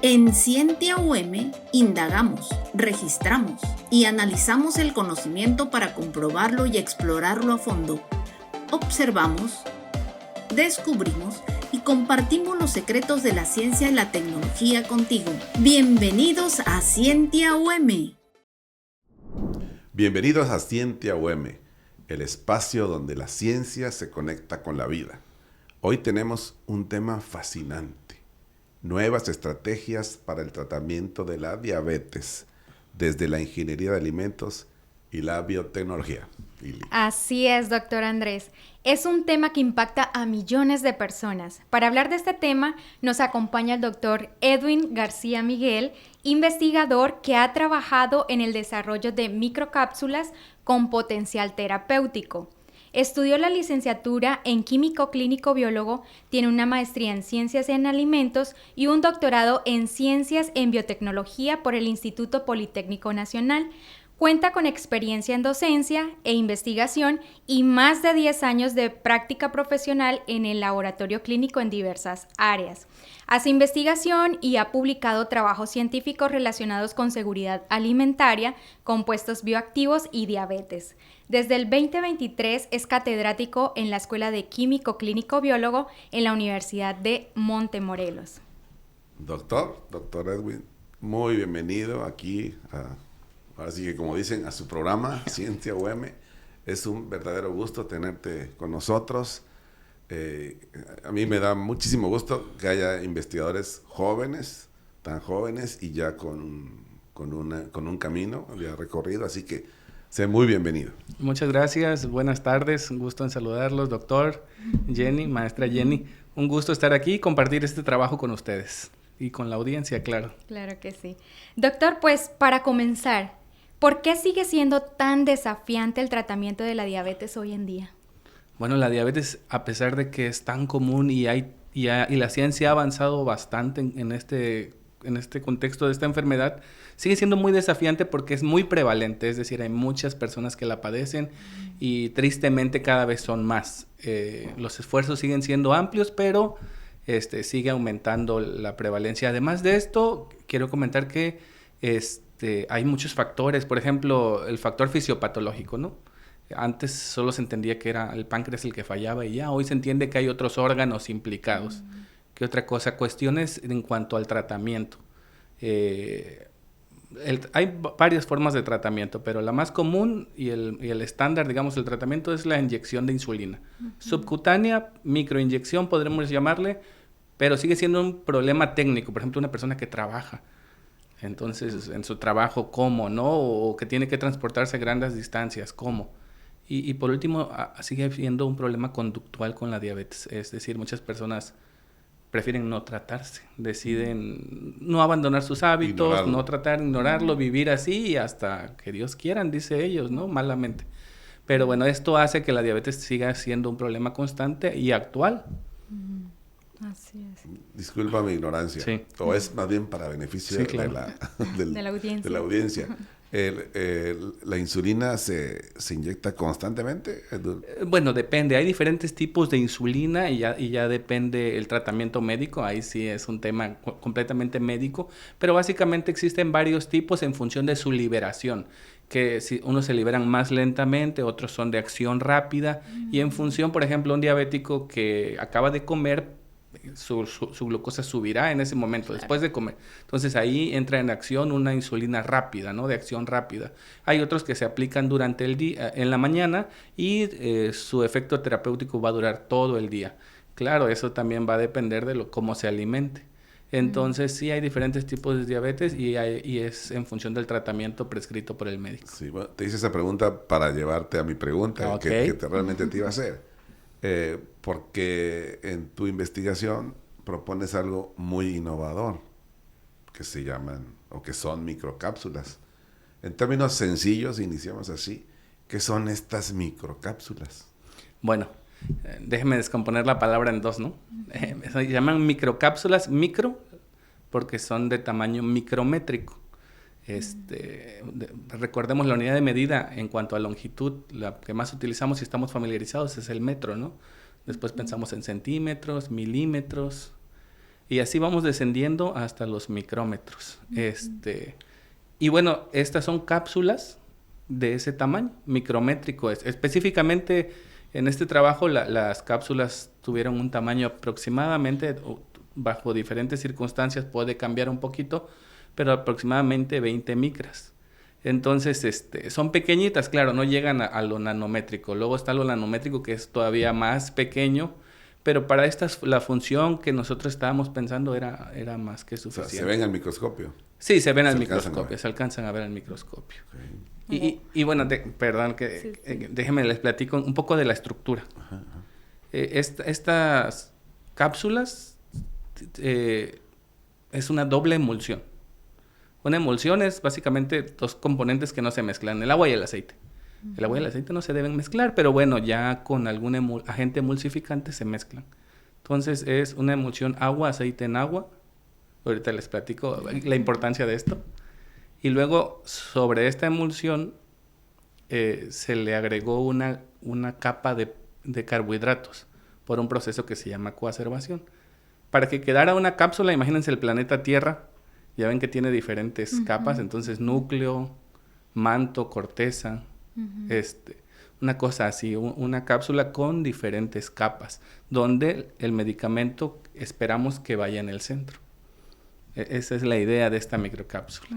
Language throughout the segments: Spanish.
En Scientia UM indagamos, registramos y analizamos el conocimiento para comprobarlo y explorarlo a fondo. Observamos, descubrimos y compartimos los secretos de la ciencia y la tecnología contigo. Bienvenidos a Scientia UM. Bienvenidos a Scientia UM, el espacio donde la ciencia se conecta con la vida. Hoy tenemos un tema fascinante: nuevas estrategias para el tratamiento de la diabetes, desde la ingeniería de alimentos y la biotecnología. Así es, doctor Andrés. Es un tema que impacta a millones de personas. Para hablar de este tema, nos acompaña el doctor Edwin García Miguel, investigador que ha trabajado en el desarrollo de microcápsulas con potencial terapéutico. Estudió la licenciatura en Químico Clínico Biólogo, tiene una maestría en Ciencias en Alimentos y un doctorado en Ciencias en Biotecnología por el Instituto Politécnico Nacional. Cuenta con experiencia en docencia e investigación y más de 10 años de práctica profesional en el laboratorio clínico en diversas áreas. Hace investigación y ha publicado trabajos científicos relacionados con seguridad alimentaria, compuestos bioactivos y diabetes. Desde el 2023 es catedrático en la Escuela de Químico Clínico Biólogo en la Universidad de Montemorelos. Doctor Edwin, muy bienvenido aquí ahora sí que, como dicen, a su programa Scientia UM. Es un verdadero gusto tenerte con nosotros. A mí me da muchísimo gusto que haya investigadores jóvenes, tan jóvenes y ya con un camino ya recorrido, así que sea muy bienvenido. Muchas gracias, buenas tardes, un gusto en saludarlos, doctor Jenny, maestra Jenny. Un gusto estar aquí y compartir este trabajo con ustedes y con la audiencia, claro. Claro que sí. Doctor, pues para comenzar, ¿por qué sigue siendo tan desafiante el tratamiento de la diabetes hoy en día? Bueno, la diabetes, a pesar de que es tan común y la ciencia ha avanzado bastante en este contexto de esta enfermedad, sigue siendo muy desafiante porque es muy prevalente, es decir, hay muchas personas que la padecen y tristemente cada vez son más. Los esfuerzos siguen siendo amplios, pero sigue aumentando la prevalencia. Además de esto, quiero comentar que hay muchos factores, por ejemplo, el factor fisiopatológico, ¿no? Antes solo se entendía que era el páncreas el que fallaba y ya, hoy se entiende que hay otros órganos implicados. ¿Qué otra cosa? Cuestiones en cuanto al tratamiento. Hay varias formas de tratamiento, pero la más común y el estándar, digamos, el tratamiento es la inyección de insulina. Subcutánea, microinyección podremos llamarle, pero sigue siendo un problema técnico. Por ejemplo, una persona que trabaja, entonces en su trabajo, ¿cómo? ¿No? O que tiene que transportarse a grandes distancias, ¿cómo? Y por último, sigue habiendo un problema conductual con la diabetes. Es decir, muchas personas prefieren no tratarse, deciden no abandonar sus hábitos, ignorarlo, vivir así y hasta que Dios quieran, dice ellos, ¿no? Malamente. Pero bueno, esto hace que la diabetes siga siendo un problema constante y actual. Así es. Disculpa mi ignorancia, sí. O es más bien para beneficio claro. de la audiencia. ¿La insulina se inyecta constantemente? Bueno, depende. Hay diferentes tipos de insulina y ya depende el tratamiento médico. Ahí sí es un tema completamente médico. Pero básicamente existen varios tipos en función de su liberación. Que si unos se liberan más lentamente, otros son de acción rápida. Y en función, por ejemplo, un diabético que acaba de comer, su glucosa subirá en ese momento, claro, después de comer. Entonces ahí entra en acción una insulina rápida, ¿no? De acción rápida. Hay otros que se aplican durante el día, en la mañana, y su efecto terapéutico va a durar todo el día. Claro, eso también va a depender de cómo se alimente. Entonces sí hay diferentes tipos de diabetes y es en función del tratamiento prescrito por el médico. Sí, bueno, te hice esa pregunta para llevarte a mi pregunta, okay, que realmente te iba a hacer. Porque en tu investigación propones algo muy innovador, que se llaman, o que son microcápsulas. En términos sencillos, iniciamos así. ¿Qué son estas microcápsulas? Bueno, déjeme descomponer la palabra en dos, ¿no? Se llaman microcápsulas, micro, porque son de tamaño micrométrico. Recordemos la unidad de medida en cuanto a longitud, la que más utilizamos si estamos familiarizados es el metro, ¿no? Después pensamos en centímetros, milímetros, Y así vamos descendiendo hasta los micrómetros. Y bueno, estas son cápsulas de ese tamaño, micrométrico. Específicamente en este trabajo las cápsulas tuvieron un tamaño aproximadamente, bajo diferentes circunstancias puede cambiar un poquito, pero aproximadamente 20 micras. Entonces, son pequeñitas, claro, no llegan a lo nanométrico. Luego está lo nanométrico, que es todavía más pequeño, pero para la función que nosotros estábamos pensando era más que suficiente. O sea, ¿se ven al microscopio? Sí, se ven al microscopio, se alcanzan a ver al microscopio. Okay. Y bueno, perdón, déjenme les platico un poco de la estructura. Ajá. Estas cápsulas es una doble emulsión. Una emulsión es básicamente dos componentes que no se mezclan, el agua y el aceite. El agua y el aceite no se deben mezclar, pero bueno, ya con algún agente emulsificante se mezclan. Entonces es una emulsión agua, aceite en agua. Ahorita les platico la importancia de esto. Y luego sobre esta emulsión se le agregó una capa de carbohidratos por un proceso que se llama coacervación. Para que quedara una cápsula, imagínense el planeta Tierra, ya ven que tiene diferentes capas, entonces núcleo, manto, corteza, una cosa así, una cápsula con diferentes capas, donde el medicamento esperamos que vaya en el centro. Esa es la idea de esta microcápsula.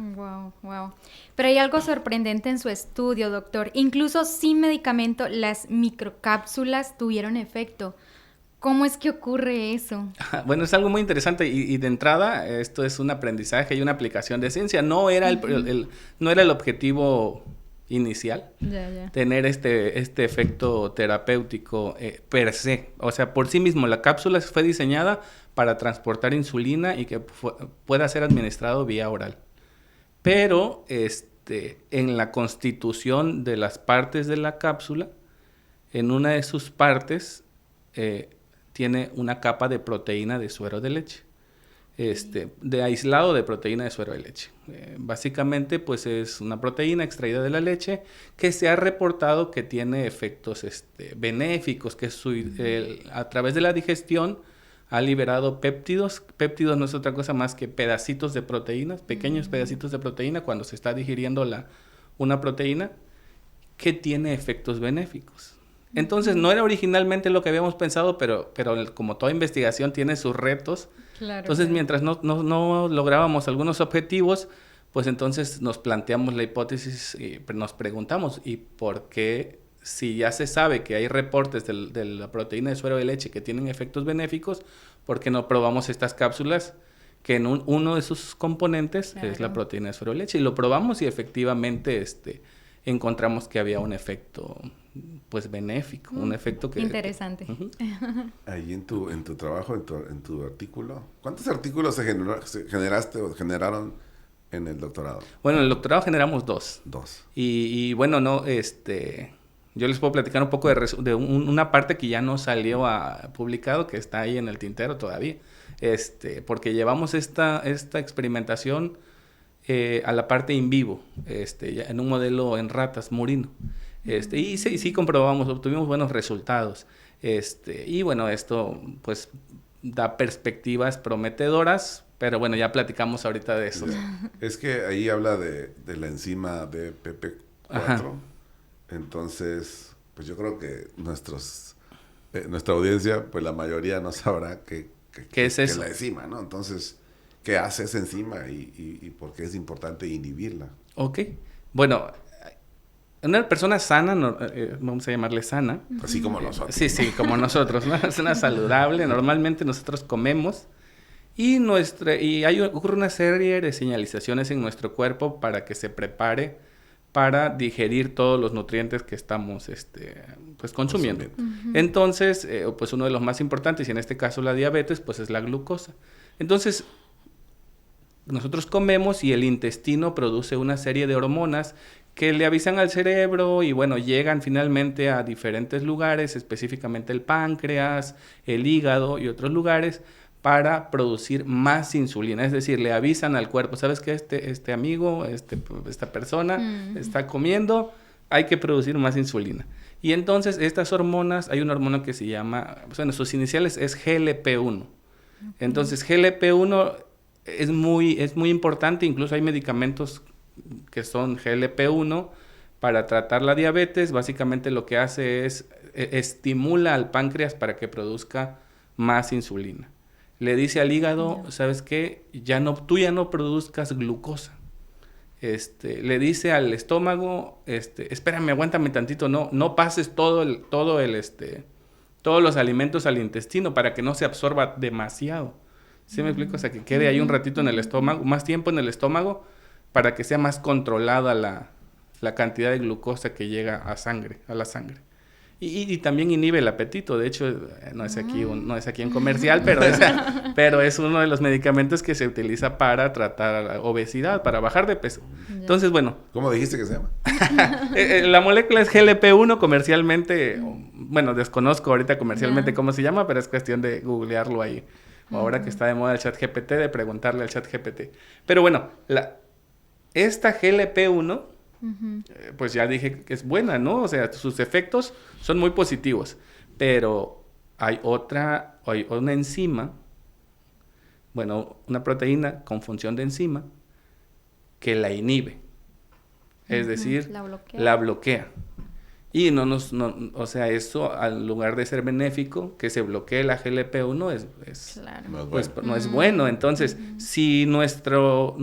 Wow. Pero hay algo sorprendente en su estudio, doctor. Incluso sin medicamento, las microcápsulas tuvieron efecto. ¿Cómo es que ocurre eso? Bueno, es algo muy interesante y de entrada esto es un aprendizaje y una aplicación de ciencia. No era no era el objetivo inicial tener este efecto terapéutico per se. O sea, por sí mismo la cápsula fue diseñada para transportar insulina y que pueda ser administrado vía oral. Pero en la constitución de las partes de la cápsula, en una de sus partes tiene una capa de proteína de suero de leche, de aislado de proteína de suero de leche. Básicamente, pues es una proteína extraída de la leche que se ha reportado que tiene efectos benéficos, que a través de la digestión ha liberado péptidos. Péptidos no es otra cosa más que pedacitos de proteínas, pequeños pedacitos de proteína cuando se está digiriendo una proteína que tiene efectos benéficos. Entonces, no era originalmente lo que habíamos pensado, pero como toda investigación tiene sus retos. Claro, entonces, mientras no lográbamos algunos objetivos, pues entonces nos planteamos la hipótesis y nos preguntamos, ¿y por qué, si ya se sabe que hay reportes de la proteína de suero de leche que tienen efectos benéficos, por qué no probamos estas cápsulas que en uno de sus componentes es la proteína de suero de leche? Y lo probamos y efectivamente encontramos que había un efecto pues benéfico, un efecto que... Interesante. Ahí en tu trabajo, en tu artículo, ¿cuántos artículos generaste o generaron en el doctorado? Bueno, en el doctorado generamos 2. 2. Y bueno, yo les puedo platicar un poco de una parte que ya no salió publicado, que está ahí en el tintero todavía, porque llevamos esta experimentación a la parte in vivo, ya en un modelo en ratas murino. Y sí comprobamos, obtuvimos buenos resultados. Y bueno, esto pues da perspectivas prometedoras, pero bueno, ya platicamos ahorita de eso. Es que ahí habla de la enzima de PP4. Ajá. Entonces, pues yo creo que nuestra audiencia, pues la mayoría no sabrá qué es eso. La enzima, ¿no? Entonces, ¿qué hace esa enzima y por qué es importante inhibirla? Ok. Bueno, una persona sana, vamos a llamarle sana. Así como nosotros. Sí, como nosotros, ¿no? Es una saludable. Normalmente nosotros comemos y ocurre una serie de señalizaciones en nuestro cuerpo para que se prepare para digerir todos los nutrientes que estamos pues consumiendo. Entonces, pues uno de los más importantes, y en este caso la diabetes, pues es la glucosa. Entonces, nosotros comemos y el intestino produce una serie de hormonas que le avisan al cerebro y bueno, llegan finalmente a diferentes lugares, específicamente el páncreas, el hígado y otros lugares, para producir más insulina. Es decir, le avisan al cuerpo, ¿sabes qué? Este amigo, esta persona está comiendo, hay que producir más insulina. Y entonces estas hormonas, hay una hormona que se llama, bueno, sus iniciales es GLP-1. Entonces, GLP-1 es muy importante, incluso hay medicamentos que son GLP-1 para tratar la diabetes. Básicamente lo que hace es estimula al páncreas para que produzca más insulina. Le dice al hígado, ¿sabes qué? Tú ya no produzcas glucosa. Le dice al estómago, espérame, aguántame tantito, no pases todos los alimentos al intestino para que no se absorba demasiado. ¿Sí me explico? O sea, que quede ahí un ratito en el estómago, más tiempo en el estómago, para que sea más controlada la cantidad de glucosa que llega a la sangre. Y también inhibe el apetito. De hecho, no es aquí en comercial, pero es uno de los medicamentos que se utiliza para tratar la obesidad, para bajar de peso. Entonces, bueno. ¿Cómo dijiste que se llama? La molécula es GLP-1 comercialmente. Bueno, desconozco ahorita comercialmente cómo se llama, pero es cuestión de googlearlo ahí. Ahora que está de moda el ChatGPT, de preguntarle al ChatGPT. Pero bueno, esta GLP-1... pues ya dije que es buena, ¿no? O sea, sus efectos son muy positivos, pero hay una enzima, una proteína con función de enzima que la inhibe, es decir, la bloquea. Y o sea, eso al lugar de ser benéfico, que se bloquee la GLP-1 no es bueno. Entonces, si nuestro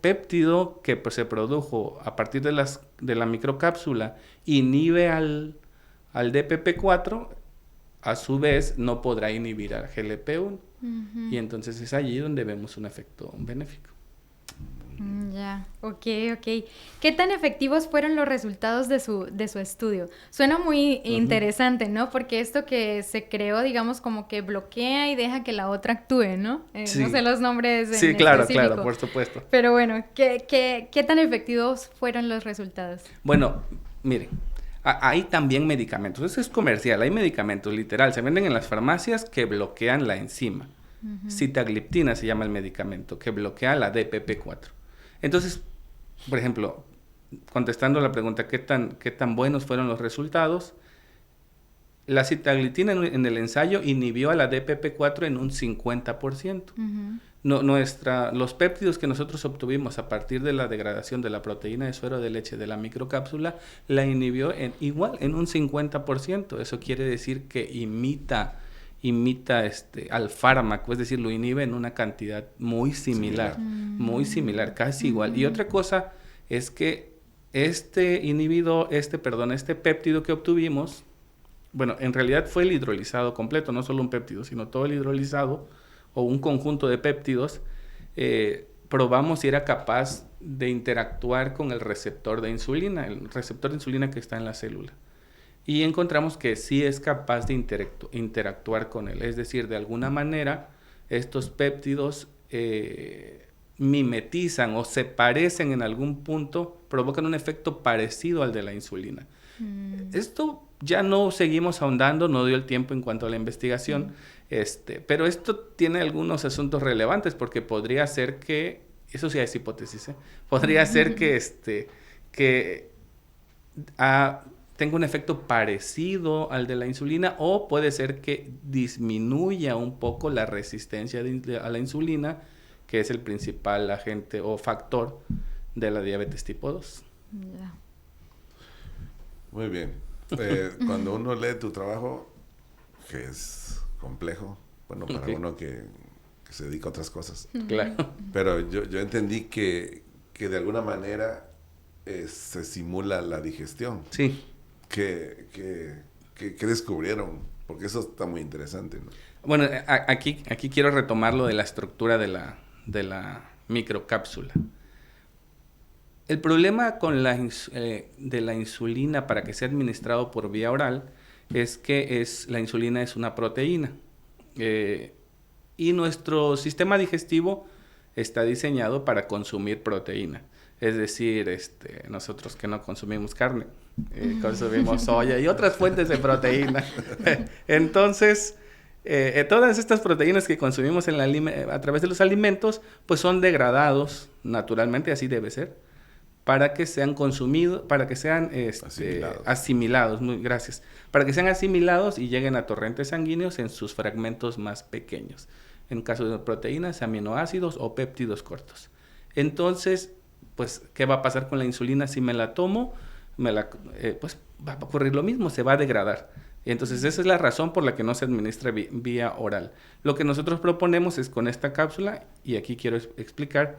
péptido que se produjo a partir de la microcápsula inhibe al DPP4, a su vez no podrá inhibir al GLP-1. Y entonces es allí donde vemos un efecto benéfico. Ya, ok. ¿Qué tan efectivos fueron los resultados de su estudio? Suena muy interesante, ¿no? Porque esto que se creó, digamos, como que bloquea y deja que la otra actúe, ¿no? Sí. No sé los nombres en Sí, claro, específico. por supuesto. Pero bueno, ¿qué tan efectivos fueron los resultados? Bueno, miren, hay también medicamentos. Eso es comercial, hay medicamentos, literal, se venden en las farmacias que bloquean la enzima. Sitagliptina se llama el medicamento, que bloquea la DPP4. Entonces, por ejemplo, contestando la pregunta, ¿qué tan buenos fueron los resultados? La sitagliptina en el ensayo inhibió a la DPP4 en un 50%. Los péptidos que nosotros obtuvimos a partir de la degradación de la proteína de suero de leche de la microcápsula, la inhibió en un 50%. Eso quiere decir que imita al fármaco, es decir, lo inhibe en una cantidad muy similar, casi igual. Y otra cosa es que este péptido que obtuvimos, en realidad fue el hidrolizado completo, no solo un péptido, sino todo el hidrolizado o un conjunto de péptidos, probamos si era capaz de interactuar con el receptor de insulina que está en la célula. Y encontramos que sí es capaz de interactuar con él. Es decir, de alguna manera, estos péptidos mimetizan o se parecen en algún punto, provocan un efecto parecido al de la insulina. Esto ya no seguimos ahondando, no dio el tiempo en cuanto a la investigación, pero esto tiene algunos asuntos relevantes porque podría ser que, eso sí es hipótesis, podría ser que tenga un efecto parecido al de la insulina, o puede ser que disminuya un poco la resistencia a la insulina, que es el principal agente o factor de la diabetes tipo 2. Ya. Muy bien. Cuando uno lee tu trabajo, que es complejo, para uno que se dedica a otras cosas. Claro. Pero yo entendí que de alguna manera se simula la digestión. Sí. ¿Qué descubrieron? Porque eso está muy interesante, ¿no? Bueno, aquí quiero retomar lo de la estructura de la microcápsula. El problema de la insulina para que sea administrado por vía oral es que la insulina es una proteína. Y nuestro sistema digestivo está diseñado para consumir proteína. Es decir, nosotros que no consumimos carne, consumimos soya y otras fuentes de proteína. Entonces, todas estas proteínas que consumimos a través de los alimentos, pues son degradados naturalmente, así debe ser, para que sean consumidos, para que sean asimilados, gracias, para que sean asimilados y lleguen a torrentes sanguíneos en sus fragmentos más pequeños. En caso de proteínas, aminoácidos o péptidos cortos. Entonces, pues, ¿qué va a pasar con la insulina si me la tomo? Pues va a ocurrir lo mismo, se va a degradar. Entonces, esa es la razón por la que no se administra vía oral. Lo que nosotros proponemos es con esta cápsula, y aquí quiero explicar,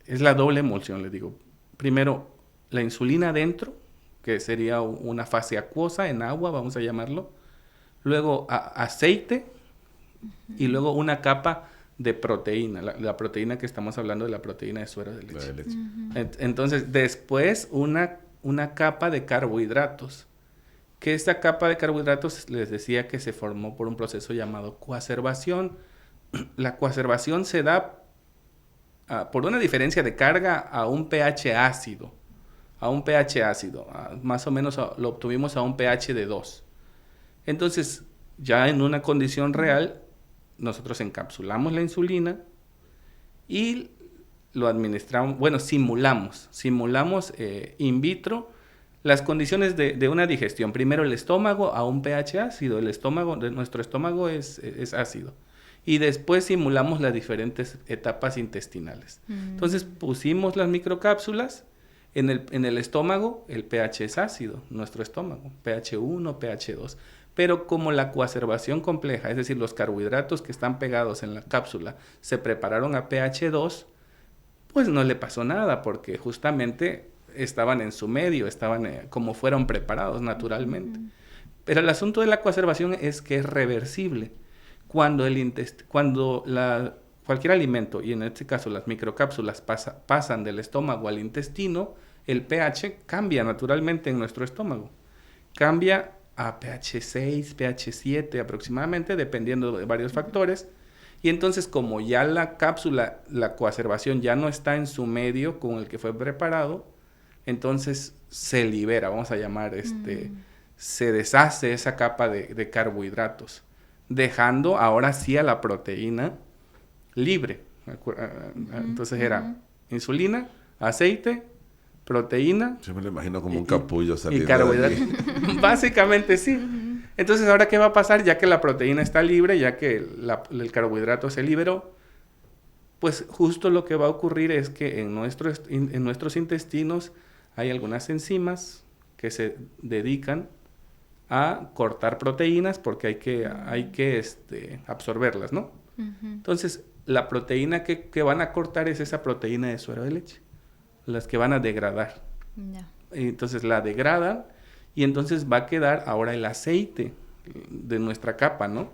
es la doble emulsión, les digo. Primero, la insulina adentro, que sería una fase acuosa en agua, vamos a llamarlo. Luego, aceite, y luego una capa de proteína, la proteína que estamos hablando, de la proteína de suero de leche. Entonces, después una capa de carbohidratos, que esta capa de carbohidratos les decía que se formó por un proceso llamado coacervación. La coacervación se da por una diferencia de carga a un pH ácido, más o menos lo obtuvimos a un pH de 2. Entonces, ya en una condición real, nosotros encapsulamos la insulina y lo administramos, simulamos in vitro las condiciones de una digestión. Primero el estómago a un pH ácido, nuestro estómago es ácido. Y después simulamos las diferentes etapas intestinales. Entonces pusimos las microcápsulas, en el estómago el pH es ácido, nuestro estómago, pH 1, pH 2. Pero como la coacervación compleja, es decir, los carbohidratos que están pegados en la cápsula se prepararon a pH 2, pues no le pasó nada, porque justamente estaban en su medio, estaban como fueron preparados naturalmente. Pero el asunto de la coacervación es que es reversible. Cuando cualquier alimento, y en este caso las microcápsulas, pasan del estómago al intestino, el pH cambia naturalmente en nuestro estómago. Cambia a pH 6, pH 7 aproximadamente, dependiendo de varios factores. Y entonces, como ya la cápsula, la coacervación ya no está en su medio con el que fue preparado, entonces se libera, vamos a llamar, se deshace esa capa de carbohidratos, dejando ahora sí a la proteína libre. Entonces era insulina, aceite, proteína. Yo me lo imagino como un capullo saliendo y carbohidratos. Básicamente sí. Entonces, ¿ahora qué va a pasar? Ya que la proteína está libre, ya que el carbohidrato se liberó, pues justo lo que va a ocurrir es que en nuestros intestinos hay algunas enzimas que se dedican a cortar proteínas porque hay que absorberlas, ¿no? Entonces, la proteína que van a cortar es esa proteína de suero de leche, las que van a degradar. Entonces, la degradan y entonces va a quedar ahora el aceite de nuestra capa, ¿no?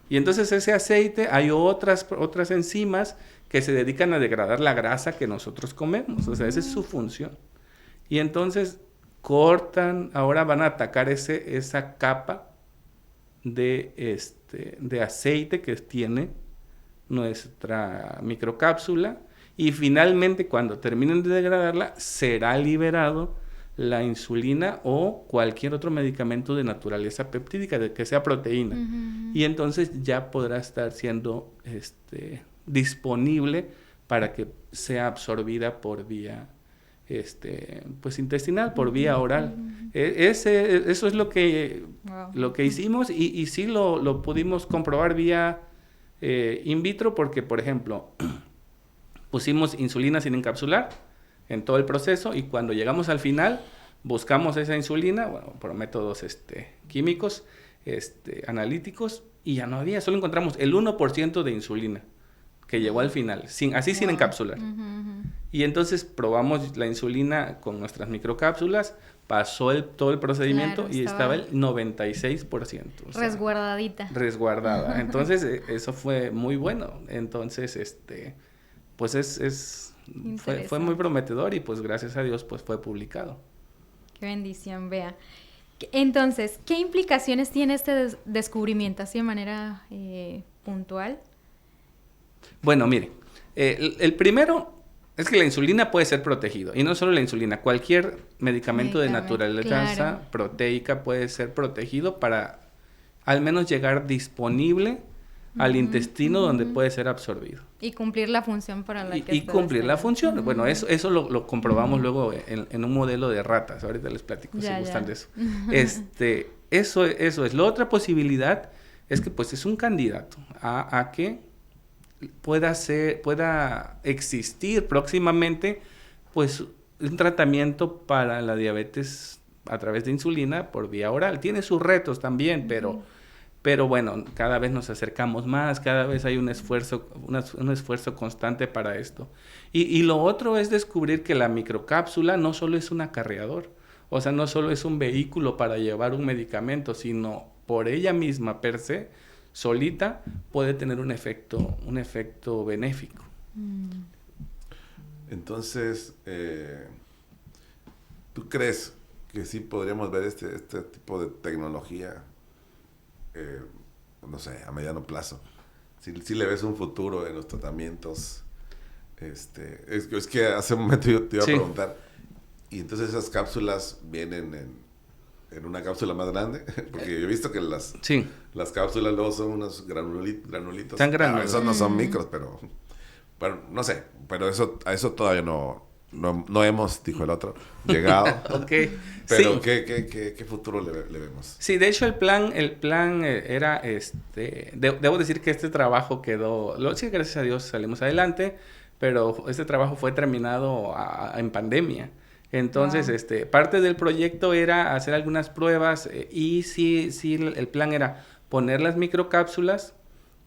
Y entonces ese aceite, hay otras enzimas que se dedican a degradar la grasa que nosotros comemos. O sea, esa es su función. Y entonces cortan, ahora van a atacar esa capa de aceite que tiene nuestra microcápsula, y finalmente cuando terminen de degradarla será liberado la insulina o cualquier otro medicamento de naturaleza peptídica, de que sea proteína. Y entonces ya podrá estar siendo disponible para que sea absorbida por vía pues intestinal, por vía oral. Eso es lo que hicimos, y sí lo pudimos comprobar vía in vitro, porque por ejemplo pusimos insulina sin encapsular en todo el proceso, y cuando llegamos al final buscamos esa insulina, por métodos químicos, analíticos, y ya no había, solo encontramos el 1% de insulina que llegó al final, sin encapsular. Y entonces probamos la insulina con nuestras microcápsulas, pasó todo el procedimiento, claro, y estaba el 96%. Resguardada. Entonces, eso fue muy bueno. Entonces, pues fue muy prometedor, y pues gracias a Dios pues fue publicado. Qué bendición, Bea. Entonces, ¿qué implicaciones tiene este descubrimiento así de manera puntual? Bueno, mire, el primero es que la insulina puede ser protegido, y no solo la insulina, cualquier medicamento de naturaleza, claro, proteica puede ser protegido para al menos llegar disponible al intestino, donde puede ser absorbido. Y cumplir la función para la que... Y cumplir la función. Bueno, eso lo comprobamos luego en un modelo de ratas. Ahorita les platico si gustan de eso. Eso es. La otra posibilidad es que pues es un candidato a que pueda existir próximamente, pues, un tratamiento para la diabetes a través de insulina por vía oral. Tiene sus retos también, pero bueno, cada vez nos acercamos más, cada vez hay un esfuerzo constante para esto. Y lo otro es descubrir que la microcápsula no solo es un acarreador, o sea, no solo es un vehículo para llevar un medicamento, sino por ella misma, per se, solita, puede tener un efecto benéfico. Entonces, ¿tú crees que sí podríamos ver este tipo de tecnología, no sé, a mediano plazo? Si le ves un futuro en los tratamientos. Es que hace un momento yo te iba a preguntar, y entonces esas cápsulas vienen en una cápsula más grande, porque yo he visto que las cápsulas luego son unos granulitos. Tan grandes. Esos no son micros, pero bueno, no sé, pero a eso todavía no hemos, dijo el otro, llegado. Okay. Pero sí. ¿qué futuro le vemos? Sí, de hecho el plan era debo decir que este trabajo quedó, sí, gracias a Dios salimos adelante, pero este trabajo fue terminado en pandemia. Entonces, parte del proyecto era hacer algunas pruebas y sí, el plan era poner las microcápsulas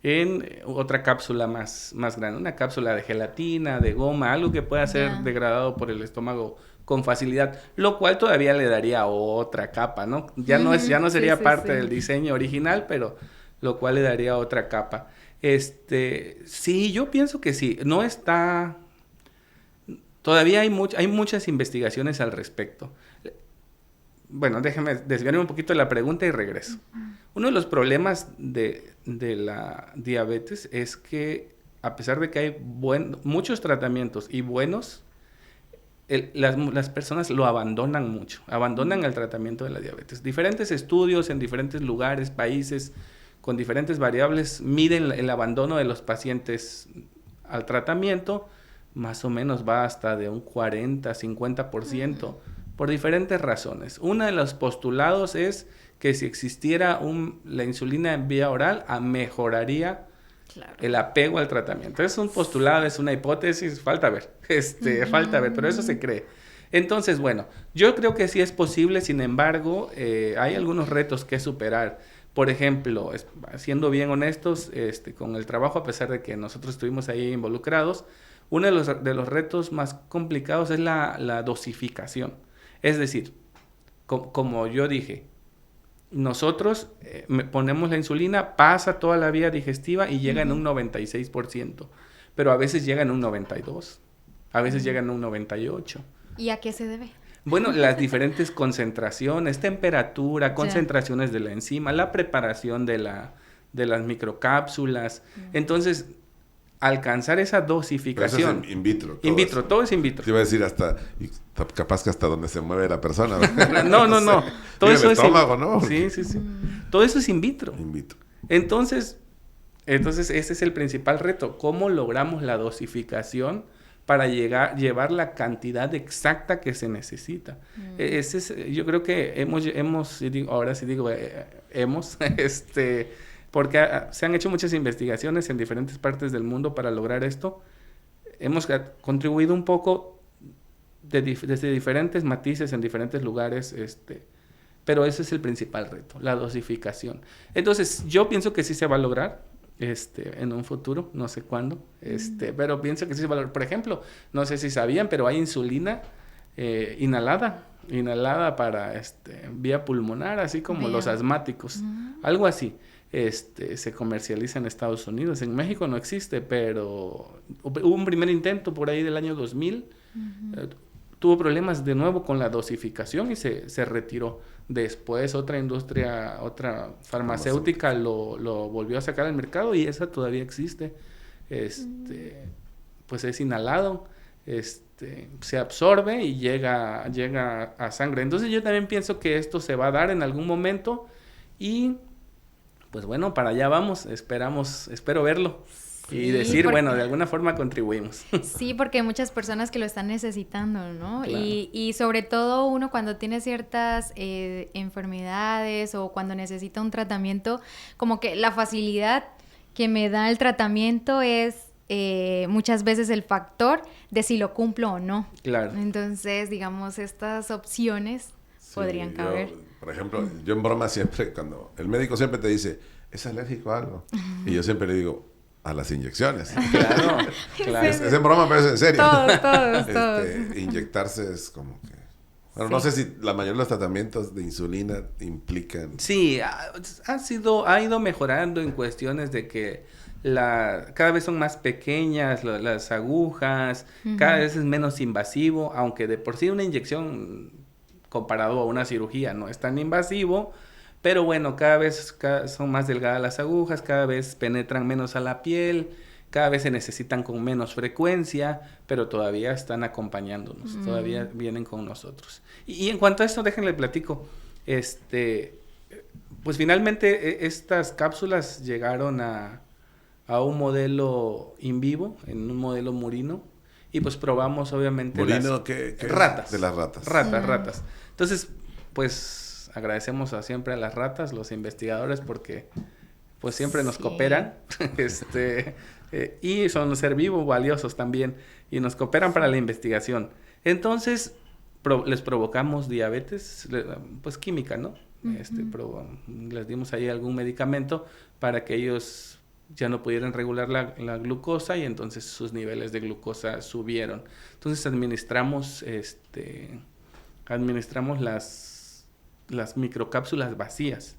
en otra cápsula más grande, una cápsula de gelatina, de goma, algo que pueda ser degradado por el estómago con facilidad, lo cual todavía le daría otra capa, ¿no? Ya no sería parte del diseño original, pero lo cual le daría otra capa. Sí, yo pienso que sí, no está... Todavía hay muchas investigaciones al respecto. Bueno, déjame desviarme un poquito de la pregunta y regreso. Uno de los problemas de la diabetes es que, a pesar de que hay muchos tratamientos y buenos, las personas lo abandonan mucho, abandonan el tratamiento de la diabetes. Diferentes estudios en diferentes lugares, países, con diferentes variables, miden el abandono de los pacientes al tratamiento. Más o menos va hasta de un 40-50% por diferentes razones. Uno de los postulados es que si existiera la insulina en vía oral, mejoraría el apego al tratamiento. Es un postulado, es una hipótesis, falta ver, falta ver, pero eso se cree. Entonces, bueno, yo creo que sí es posible, sin embargo, hay algunos retos que superar. Por ejemplo, siendo bien honestos, con el trabajo, a pesar de que nosotros estuvimos ahí involucrados, uno de los retos más complicados es la dosificación. Es decir, como yo dije, nosotros ponemos la insulina, pasa toda la vía digestiva y llega en un 96%, pero a veces llega en un 92%, a veces llega en un 98%. ¿Y a qué se debe? Bueno, las diferentes concentraciones, temperatura, concentraciones de la enzima, la preparación de las microcápsulas. Entonces, alcanzar esa dosificación. Pero eso es in vitro. Todo es in vitro. Te iba a decir capaz que hasta donde se mueve la persona. No. Todo eso es estómago, ¿no? Sí. Todo eso es in vitro. In vitro. Entonces ese es el principal reto. ¿Cómo logramos la dosificación para llevar la cantidad exacta que se necesita? Yo creo que porque se han hecho muchas investigaciones en diferentes partes del mundo para lograr esto. Hemos contribuido un poco desde diferentes matices en diferentes lugares, pero ese es el principal reto, la dosificación. Entonces, yo pienso que sí se va a lograr en un futuro, no sé cuándo, pero pienso que sí se va a lograr. Por ejemplo, no sé si sabían, pero hay insulina inhalada para vía pulmonar, así como los asmáticos, algo así. Se comercializa en Estados Unidos. En México no existe, pero hubo un primer intento por ahí del año 2000. Tuvo problemas de nuevo con la dosificación y se retiró. Después otra farmacéutica lo volvió a sacar al mercado y esa todavía existe. Pues es inhalado, se absorbe y llega a sangre. Entonces yo también pienso que esto se va a dar en algún momento y pues bueno, para allá vamos, espero verlo y decir, bueno, de alguna forma contribuimos. Sí, porque hay muchas personas que lo están necesitando, ¿no? Claro. Y sobre todo uno cuando tiene ciertas enfermedades o cuando necesita un tratamiento, como que la facilidad que me da el tratamiento es muchas veces el factor de si lo cumplo o no. Claro. Entonces, digamos, estas opciones podrían caber. Por ejemplo, yo en broma siempre, cuando el médico siempre te dice, ¿es alérgico a algo? Y yo siempre le digo, a las inyecciones. Claro, claro. Es en broma, pero es en serio. Todos. Inyectarse es como que... Bueno, Sí. no sé si la mayoría de los tratamientos de insulina implican... Sí, ha ido mejorando en cuestiones de que cada vez son más pequeñas las agujas, cada vez es menos invasivo, aunque de por sí una inyección comparado a una cirugía no es tan invasivo, pero bueno, cada vez son más delgadas las agujas, cada vez penetran menos a la piel, cada vez se necesitan con menos frecuencia, pero todavía están acompañándonos, todavía vienen con nosotros. Y en cuanto a esto, déjenle platico, pues finalmente estas cápsulas llegaron a un modelo in vivo, en un modelo murino, y pues probamos obviamente ¿Murino qué ratas. De las ratas. Ratas. Entonces, pues agradecemos siempre a las ratas, los investigadores, porque pues siempre nos cooperan, y son ser vivo valiosos también, y nos cooperan para la investigación. Entonces, les provocamos diabetes, pues química, ¿no? Les dimos ahí algún medicamento para que ellos ya no pudieran regular la glucosa y entonces sus niveles de glucosa subieron. Entonces administramos las microcápsulas vacías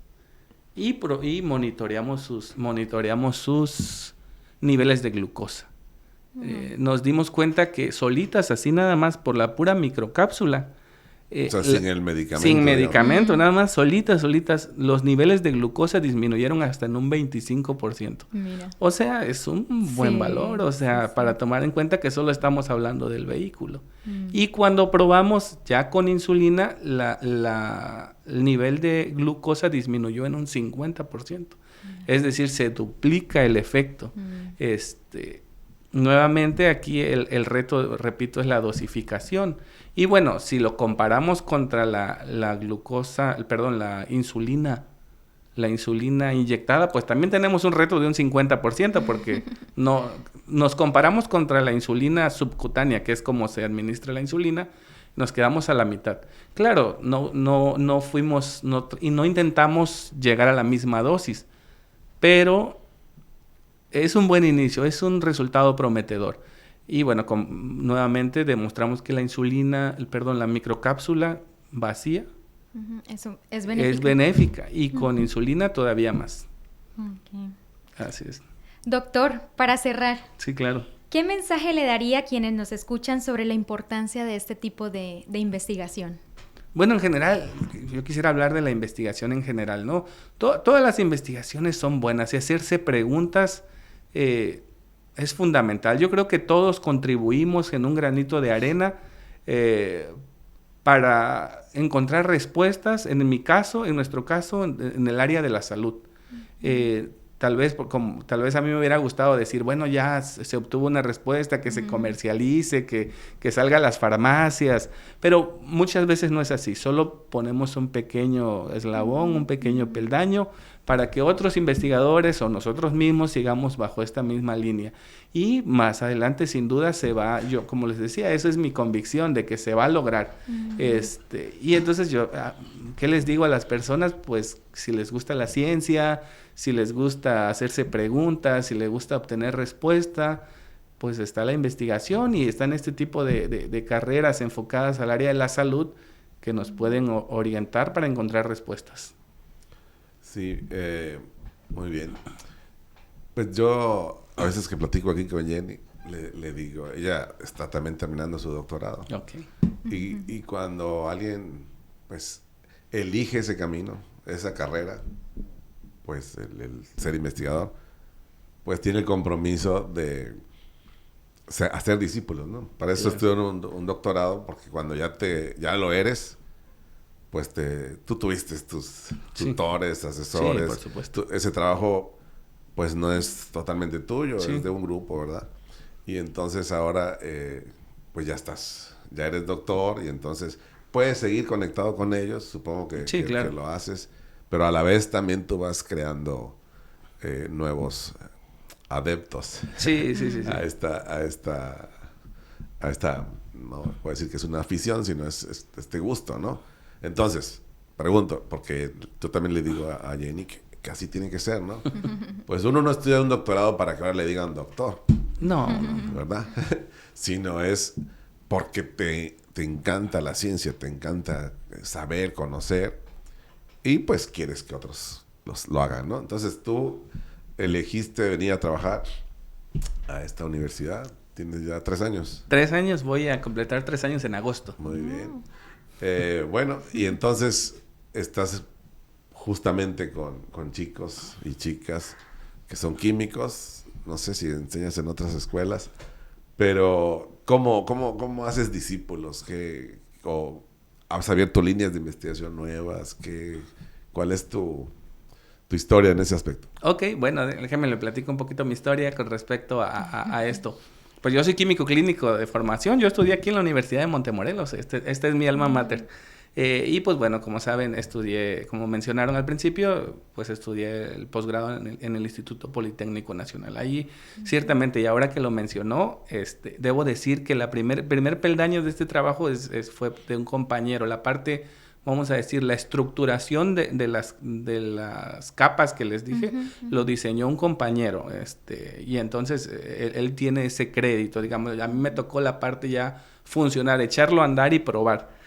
y monitoreamos sus niveles de glucosa. Nos dimos cuenta que solitas, así nada más por la pura microcápsula, O sea, sin el medicamento. sin digamos. medicamento, nada más solitas, los niveles de glucosa disminuyeron hasta en un 25%. Mira. O sea, es un buen Sí, valor, o sea, sí. para tomar en cuenta que solo estamos hablando del vehículo. Y cuando probamos ya con insulina, el nivel de glucosa disminuyó en un 50%. Es decir, se duplica el efecto. Nuevamente aquí el reto, repito, es la dosificación. Y bueno, si lo comparamos contra la insulina inyectada, pues también tenemos un reto de un 50%, porque nos comparamos contra la insulina subcutánea, que es como se administra la insulina, nos quedamos a la mitad. Claro, no intentamos llegar a la misma dosis, pero es un buen inicio, es un resultado prometedor. Y bueno, nuevamente demostramos que la microcápsula vacía Eso es benéfico. es benéfica y con insulina todavía más. Okay. Así es. Doctor, para cerrar, Sí, claro. ¿qué mensaje le daría a quienes nos escuchan sobre la importancia de este tipo de investigación? Bueno, en general, yo quisiera hablar de la investigación en general, ¿no? Todas las investigaciones son buenas y hacerse preguntas es fundamental. Yo creo que todos contribuimos en un granito de arena para encontrar respuestas, en nuestro caso, en el área de la salud. Tal vez a mí me hubiera gustado decir, bueno, ya se obtuvo una respuesta, que se comercialice, que salga a las farmacias, pero muchas veces no es así. Solo ponemos un pequeño eslabón, un pequeño peldaño, para que otros investigadores o nosotros mismos sigamos bajo esta misma línea. Y más adelante, sin duda, yo como les decía, esa es mi convicción de que se va a lograr. Y entonces ¿qué les digo a las personas? Pues si les gusta la ciencia, si les gusta hacerse preguntas, si les gusta obtener respuesta, pues está la investigación y están este tipo de carreras enfocadas al área de la salud que nos pueden orientar para encontrar respuestas. Sí, muy bien. Pues yo, a veces que platico aquí con Jenny, le digo, ella está también terminando su doctorado. Okay. Y cuando alguien, pues, elige ese camino, esa carrera, pues, el ser investigador, pues tiene el compromiso de hacer discípulos, ¿no? Para eso estudió un doctorado, porque cuando ya lo eres, pues tú tuviste tus tutores, asesores. Sí, por supuesto. Ese trabajo, pues no es totalmente tuyo, Sí. es de un grupo, ¿verdad? Y entonces ahora, pues ya eres doctor y entonces puedes seguir conectado con ellos, supongo que Claro. que lo haces, pero a la vez también tú vas creando nuevos adeptos Sí. a esta, no puedo decir que es una afición, sino es este gusto, ¿no? Entonces, pregunto, porque yo también le digo a Jenny que así tiene que ser, ¿no? Pues uno no estudia un doctorado para que ahora le digan doctor. No. ¿Verdad? Sino es porque te encanta la ciencia, te encanta saber, conocer, y pues quieres que otros lo hagan, ¿no? Entonces tú elegiste venir a trabajar a esta universidad. Tienes ya 3 años. 3 años, voy a completar 3 años en agosto. Muy bien. Bueno, y entonces estás justamente con chicos y chicas que son químicos. No sé si enseñas en otras escuelas, pero ¿cómo haces discípulos? ¿O has abierto líneas de investigación nuevas? ¿Cuál es tu historia en ese aspecto? Ok, bueno, déjame le platico un poquito mi historia con respecto a esto. Pues yo soy químico clínico de formación. Yo estudié aquí en la Universidad de Montemorelos. Este es mi alma mater. Y pues bueno, como saben, estudié, como mencionaron al principio, pues estudié el posgrado en el Instituto Politécnico Nacional. Ahí, ciertamente, y ahora que lo mencionó, debo decir que la primer peldaño de este trabajo fue de un compañero. La parte, vamos a decir, la estructuración de las capas que les dije, lo diseñó un compañero. Y entonces él tiene ese crédito, digamos. A mí me tocó la parte ya funcional, echarlo a andar y probar.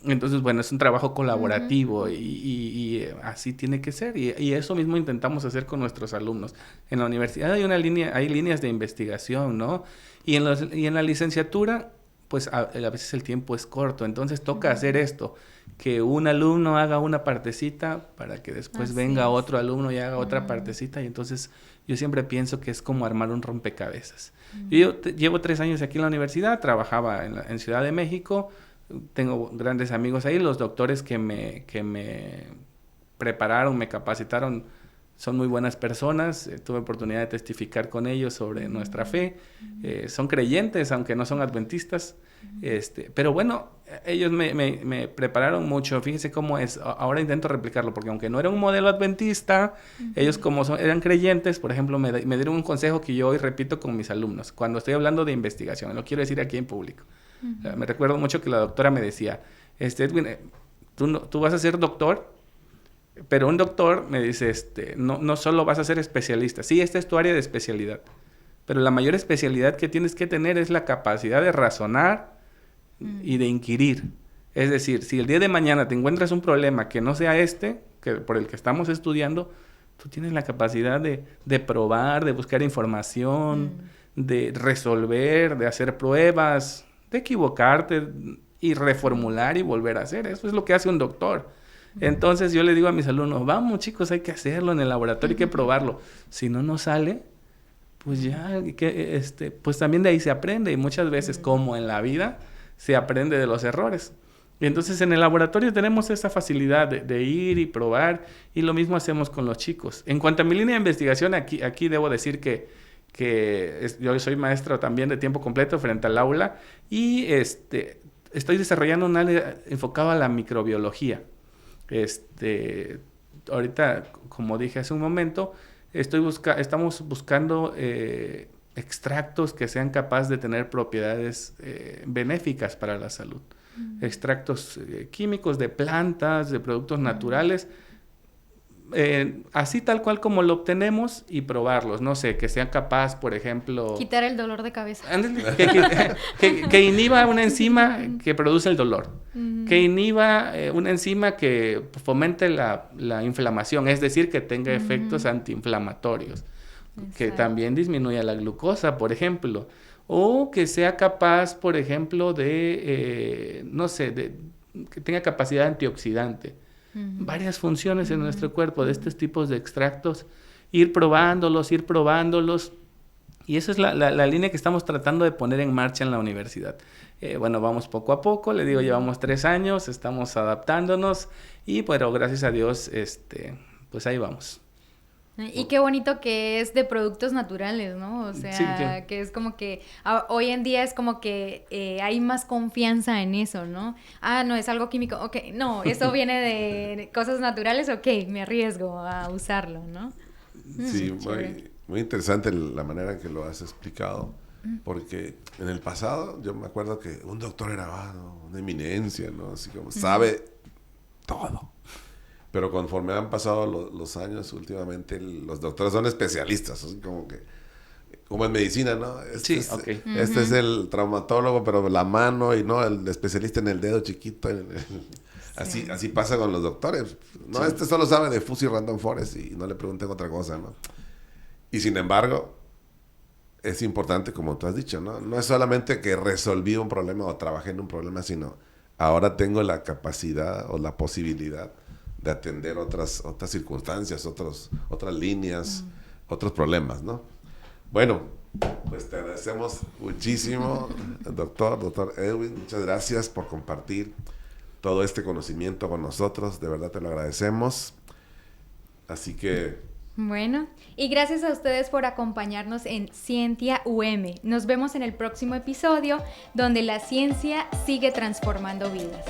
Entonces, bueno, es un trabajo colaborativo y así tiene que ser. Y eso mismo intentamos hacer con nuestros alumnos. En la universidad hay líneas de investigación, ¿no? Y en la licenciatura, pues a veces el tiempo es corto. Entonces toca hacer esto, que un alumno haga una partecita para que después venga otro alumno y haga otra partecita. Y entonces yo siempre pienso que es como armar un rompecabezas. Yo llevo 3 años aquí en la universidad, trabajaba en Ciudad de México, tengo grandes amigos ahí, los doctores que me prepararon, me capacitaron, son muy buenas personas, tuve oportunidad de testificar con ellos sobre nuestra fe, son creyentes, aunque no son adventistas, pero bueno, ellos me prepararon mucho. Fíjese cómo es, ahora intento replicarlo, porque aunque no era un modelo adventista, ellos como eran creyentes, por ejemplo, me dieron un consejo que yo hoy repito con mis alumnos, cuando estoy hablando de investigación, lo quiero decir aquí en público. Me recuerdo mucho que la doctora me decía, Edwin, tú vas a ser doctor, pero un doctor me dice, no solo vas a ser especialista, sí, esta es tu área de especialidad, pero la mayor especialidad que tienes que tener es la capacidad de razonar y de inquirir. Es decir, si el día de mañana te encuentras un problema que no sea por el que estamos estudiando, tú tienes la capacidad de probar, de buscar información, de resolver, de hacer pruebas, de equivocarte y reformular y volver a hacer. Eso es lo que hace un doctor. Entonces yo le digo a mis alumnos, vamos chicos, hay que hacerlo en el laboratorio, hay que probarlo. Si no nos sale, pues ya, pues también de ahí se aprende. Y muchas veces, como en la vida, se aprende de los errores. Y entonces en el laboratorio tenemos esa facilidad de ir y probar, y lo mismo hacemos con los chicos. En cuanto a mi línea de investigación, aquí debo decir que yo soy maestro también de tiempo completo frente al aula, y estoy desarrollando un área enfocado a la microbiología. Ahorita, como dije hace un momento, estamos buscando extractos que sean capaces de tener propiedades benéficas para la salud. Extractos químicos de plantas, de productos naturales, así tal cual como lo obtenemos, y probarlos. No sé, que sean capaz, por ejemplo... Quitar el dolor de cabeza. Que inhiba una enzima que produce el dolor. Que inhiba una enzima que fomente la inflamación, es decir, que tenga efectos antiinflamatorios. Exacto. Que también disminuya la glucosa, por ejemplo. O que sea capaz, por ejemplo, que tenga capacidad antioxidante. Varias funciones en nuestro cuerpo de estos tipos de extractos, ir probándolos, y esa es la línea que estamos tratando de poner en marcha en la universidad. Bueno, vamos poco a poco, le digo, llevamos 3 años, estamos adaptándonos, pero gracias a Dios, pues ahí vamos. Y qué bonito que es de productos naturales, ¿no? O sea, sí. Que es como que hoy en día es como que hay más confianza en eso, ¿no? No, es algo químico, ok, no, eso viene de cosas naturales, ok, me arriesgo a usarlo, ¿no? Sí, muy interesante la manera en que lo has explicado, porque en el pasado yo me acuerdo que un doctor era una eminencia, ¿no? Así como sabe todo. Pero conforme han pasado los años, últimamente los doctores son especialistas, así como en medicina, ¿no? Este es el traumatólogo, pero la mano, y no el especialista en el dedo chiquito. Así pasa con los doctores. No, este solo sabe de Fuzzy Random Forest y no le pregunten otra cosa, ¿no? Y sin embargo, es importante, como tú has dicho, ¿no? No es solamente que resolví un problema o trabajé en un problema, sino ahora tengo la capacidad o la posibilidad de atender otras circunstancias, otras líneas, otros problemas, ¿no? Bueno, pues te agradecemos muchísimo, doctor Edwin. Muchas gracias por compartir todo este conocimiento con nosotros. De verdad te lo agradecemos. Así que... Bueno, y gracias a ustedes por acompañarnos en Scientia UM. Nos vemos en el próximo episodio, donde la ciencia sigue transformando vidas.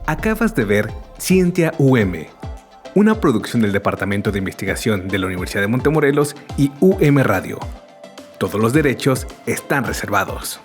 Acabas de ver Scientia UM, una producción del Departamento de Investigación de la Universidad de Montemorelos y UM Radio. Todos los derechos están reservados.